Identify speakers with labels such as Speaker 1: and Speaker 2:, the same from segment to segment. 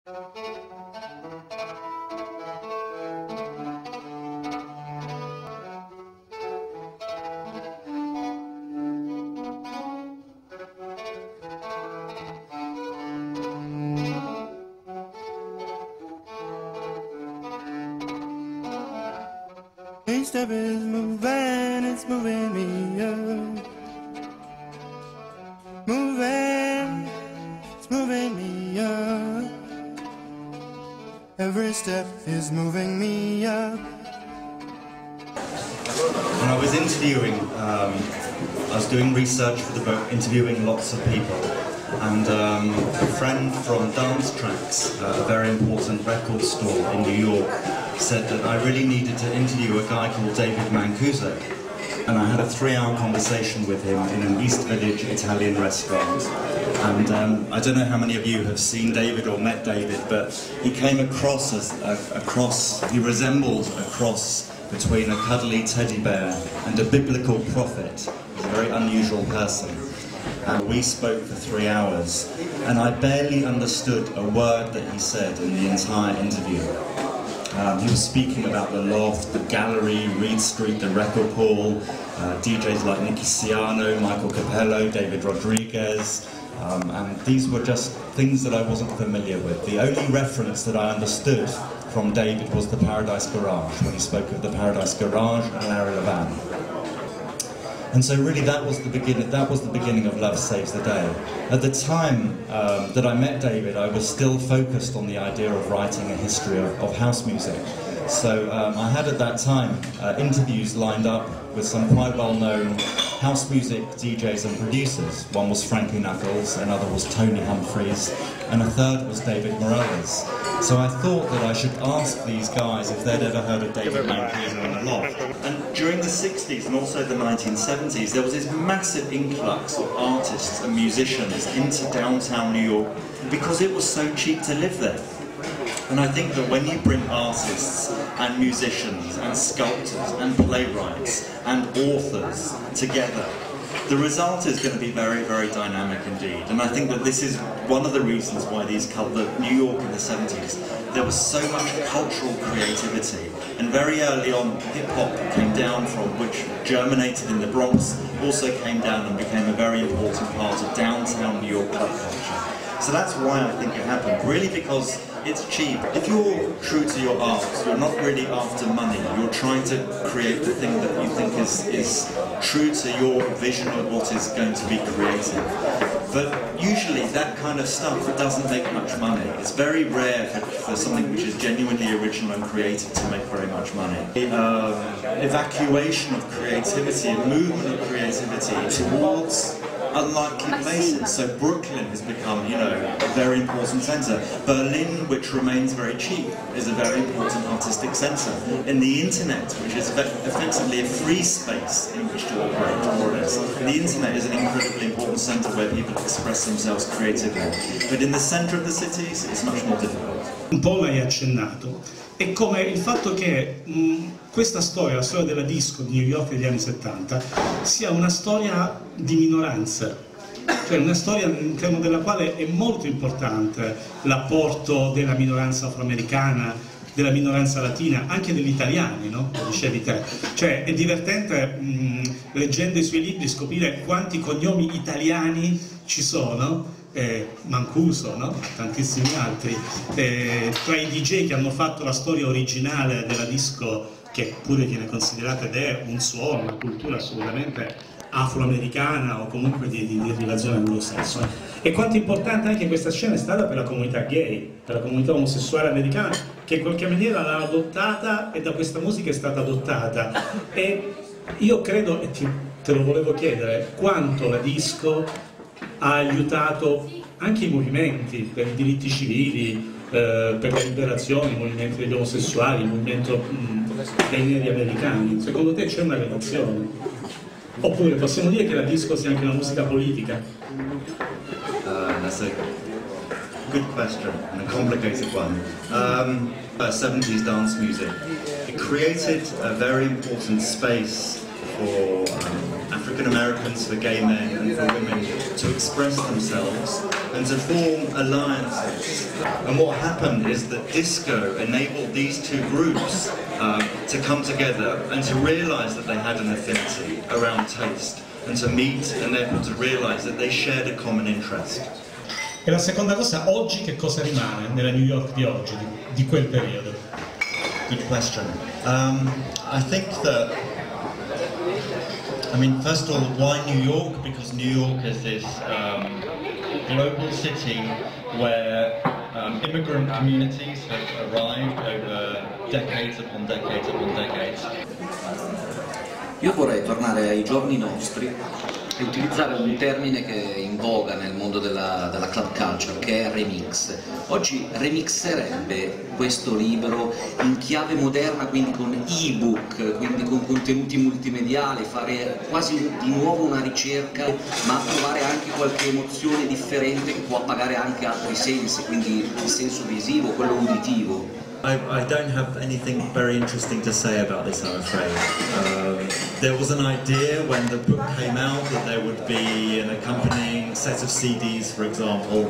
Speaker 1: Each step is moving, it's moving me up. Moving, it's moving me up. Every step is moving me up.
Speaker 2: When I was interviewing, I was doing research for the book, interviewing lots of people. And a friend from Dance Tracks, a very important record store in New York, said that I really needed to interview a guy called David Mancuso. And I had a 3-hour conversation with him in an East Village Italian restaurant. And I don't know how many of you have seen David or met David, but he came across as he resembled a cross between a cuddly teddy bear and a biblical prophet. He's a very unusual person. And we spoke for 3 hours, and I barely understood a word that he said in the entire interview. He was speaking about the Loft, the Gallery, Reed Street, the Record Hall, DJs like Nicky Siano, Michael Capello, David Rodriguez, and these were just things that I wasn't familiar with. The only reference that I understood from David was the Paradise Garage, when he spoke of the Paradise Garage and Larry Levan. And so really that was the beginning of Love Saves the Day. At the time that I met David, I was still focused on the idea of writing a history of house music. So I had at that time interviews lined up with some quite well-known house music DJs and producers. One was Frankie Knuckles, another was Tony Humphries, and a third was David Morales. So I thought that I should ask these guys if they'd ever heard of David Mancuso and the Loft. And during the 60s and also the 1970s, there was this massive influx of artists and musicians into downtown New York because it was so cheap to live there. And I think that when you bring artists and musicians and sculptors and playwrights and authors together, the result is going to be very, very dynamic indeed. And I think that this is one of the reasons why New York in the 70s, there was so much cultural creativity. And very early on, hip-hop came down from, which germinated in the Bronx, also came down and became a very important part of downtown New York club culture. So that's why I think it happened, really because it's cheap. If you're true to your art, you're not really after money, you're trying to create the thing that you think is true to your vision of what is going to be creative. But usually that kind of stuff doesn't make much money. It's very rare for something which is genuinely original and creative to make very much money. Evacuation of creativity, movement of creativity towards unlikely places. So Brooklyn has become, you know, a very important centre. Berlin, which remains very cheap, is a very important artistic centre. And the internet, which is effectively a free space in which to operate, more or less. The internet is an incredibly important centre where people express themselves creatively. But in the centre of the cities, it's much more difficult.
Speaker 3: Un po' l'hai accennato. È come il fatto che questa storia, la storia della disco di New York degli anni 70, sia una storia di minoranze, cioè una storia all'interno della quale è molto importante l'apporto della minoranza afroamericana, della minoranza latina, anche degli italiani, no? Lo dicevi te. Cioè è divertente, leggendo i suoi libri, scoprire quanti cognomi italiani ci sono. Mancuso, no? Tantissimi altri, tra i DJ che hanno fatto la storia originale della disco, che pure viene considerata ed è un suono, una cultura assolutamente afroamericana o comunque di relazione anglosassone. E quanto importante anche questa scena è stata per la comunità gay, per la comunità omosessuale americana, che in qualche maniera l'ha adottata e da questa musica è stata adottata. E io credo, e te lo volevo chiedere, quanto la disco ha aiutato anche i movimenti per i diritti civili, per la liberazione, i movimenti degli omosessuali, il movimento dei neri americani. Secondo te c'è una relazione? Oppure possiamo dire che la disco sia anche una musica politica?
Speaker 2: That's a good question and a complicated one. 70s dance music. It created a very important space for African Americans, for gay men and for women to express themselves and to form alliances. And what happened is that disco enabled these two groups to come together and to realise that they had an affinity around taste, and to meet and therefore to realise that they shared a common interest.
Speaker 3: E la seconda cosa, oggi che cosa rimane nella New York di oggi, di quel periodo?
Speaker 2: Good question. I think that, first of all, why New York? Because New York is this global city where immigrant communities have arrived over decades upon decades upon decades.
Speaker 4: Io vorrei tornare ai giorni nostri e utilizzare un termine che è in voga nel mondo della club culture, che è remix. Oggi remixerebbe questo libro in chiave moderna, quindi con ebook, quindi con contenuti multimediali, fare quasi di nuovo una ricerca, ma trovare anche qualche emozione differente che può appagare anche altri sensi, quindi il senso visivo, quello uditivo.
Speaker 2: I don't have anything very interesting to say about this, I'm afraid. There was an idea when the book came out that there would be an accompanying set of CDs, for example.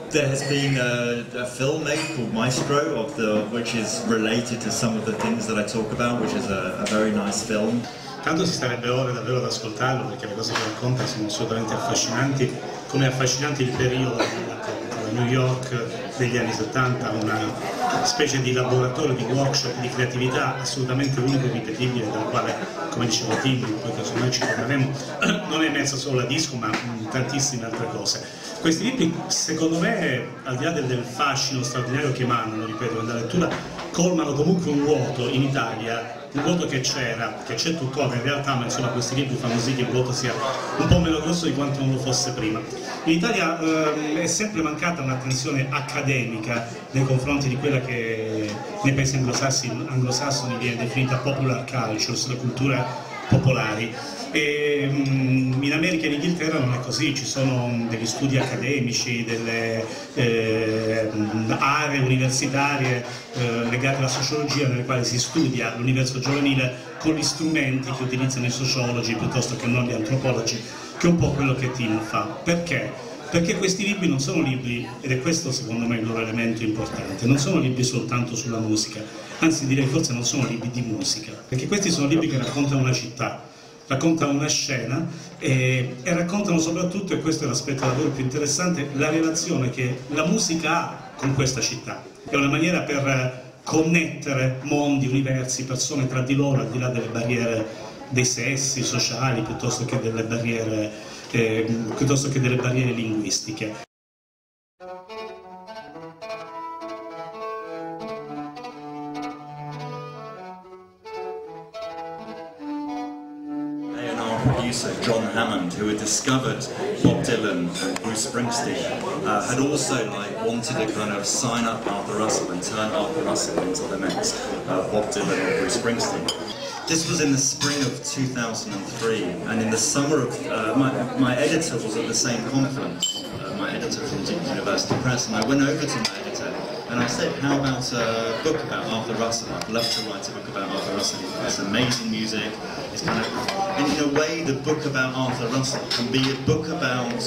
Speaker 2: There has been a film made called Maestro, which is related to some of the things that I talk about, which is a very nice film.
Speaker 3: Tanto si starebbe ore davvero ad ascoltarlo, perché le cose che racconta sono assolutamente affascinanti, come è affascinante il periodo che racconta, la New York degli anni 70, una specie di laboratorio, di workshop, di creatività assolutamente unico e ripetibile, dal quale, come diceva Tim, poi casomai ci torneremo, non è emersa solo la disco, ma tantissime altre cose. Questi libri, secondo me, al di là del fascino straordinario che emanano, ripeto, nella lettura, colmano comunque un vuoto in Italia, un vuoto che c'era, che c'è tuttora in realtà, ma insomma questi libri fanno sì che il vuoto sia un po' meno grosso di quanto non lo fosse prima. In Italia è sempre mancata un'attenzione accademica nei confronti di quella che nei paesi anglosassoni viene definita popular culture, la cultura popolari. E in America e in Inghilterra non è così, ci sono degli studi accademici, delle aree universitarie legate alla sociologia, nelle quali si studia l'universo giovanile con gli strumenti che utilizzano i sociologi piuttosto che non gli antropologi, che è un po' quello che Tim fa. Perché? Perché questi libri non sono libri, ed è questo secondo me il loro elemento importante, non sono libri soltanto sulla musica, anzi direi forse non sono libri di musica, perché questi sono libri che raccontano una città, raccontano una scena e raccontano soprattutto, e questo è l'aspetto davvero più interessante, la relazione che la musica ha con questa città. È una maniera per connettere mondi, universi, persone tra di loro, al di là delle barriere dei sessi sociali piuttosto che delle barriere linguistiche.
Speaker 2: Producer John Hammond, who had discovered Bob Dylan and Bruce Springsteen, had also wanted to kind of sign up Arthur Russell and turn Arthur Russell into the next Bob Dylan or Bruce Springsteen. This was in the spring of 2003, and in the summer of my editor was at the same conference, my editor from Duke University Press, and I went over to my editor and I said, how about a book about Arthur Russell? I'd love to write a book about Arthur Russell. It's amazing music. It's kind of, and in a way, the book about Arthur Russell can be a book about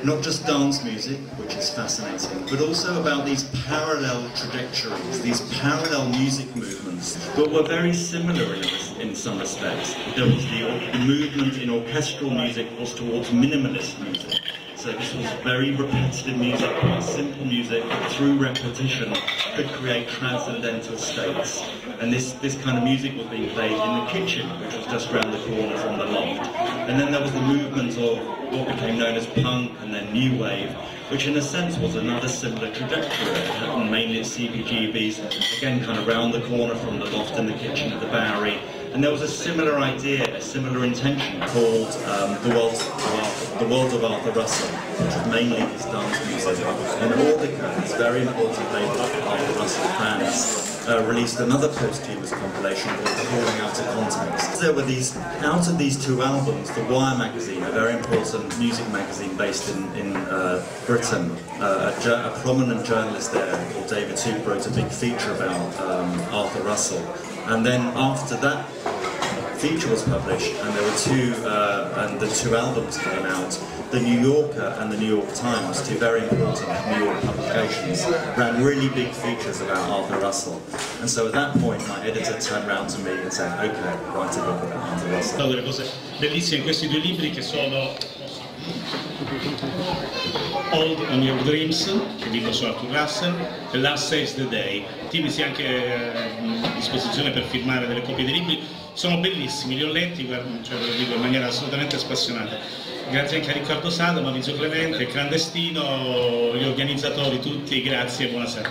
Speaker 2: not just dance music, which is fascinating, but also about these parallel trajectories, these parallel music movements, but were very similar in some respects. There was the movement in orchestral music was towards minimalist music. So this was very repetitive music, quite simple music, through repetition could create transcendental states. And this kind of music was being played in the kitchen, which was just around the corner from the loft. And then there was the movement of what became known as punk and then new wave, which in a sense was another similar trajectory. It happened mainly at CBGB's, again kind of round the corner from the loft and the kitchen at the Bowery. And there was a similar idea, a similar intention called the world of Arthur Russell, which is mainly his dance music. And Ordica, this very important label of Arthur Russell fans, released another posthumous compilation called Calling Out of Context. There were these, out of these two albums, The Wire magazine, a very important music magazine based in Britain, a prominent journalist there called David Tuke wrote a big feature about Arthur Russell. And then after that feature was published, and there were and the two albums came out, the New Yorker and the New York Times, two very important New York publications, ran really big features about Arthur Russell. And so at that point my editor turned around to me and said, okay, write a book about Arthur Russell.
Speaker 3: Una delle cose bellissime in questi due libri che sono Hold on Your Dreams, che dico su Arthur Russell, e Last Saves the Day. Timmy si è anche a disposizione per firmare delle copie dei libri, sono bellissimi, li ho letti, cioè, ve lo dico in maniera assolutamente spassionata. Grazie anche a Riccardo Sada, Maurizio Clemente, Clandestino, gli organizzatori tutti, grazie e buonasera.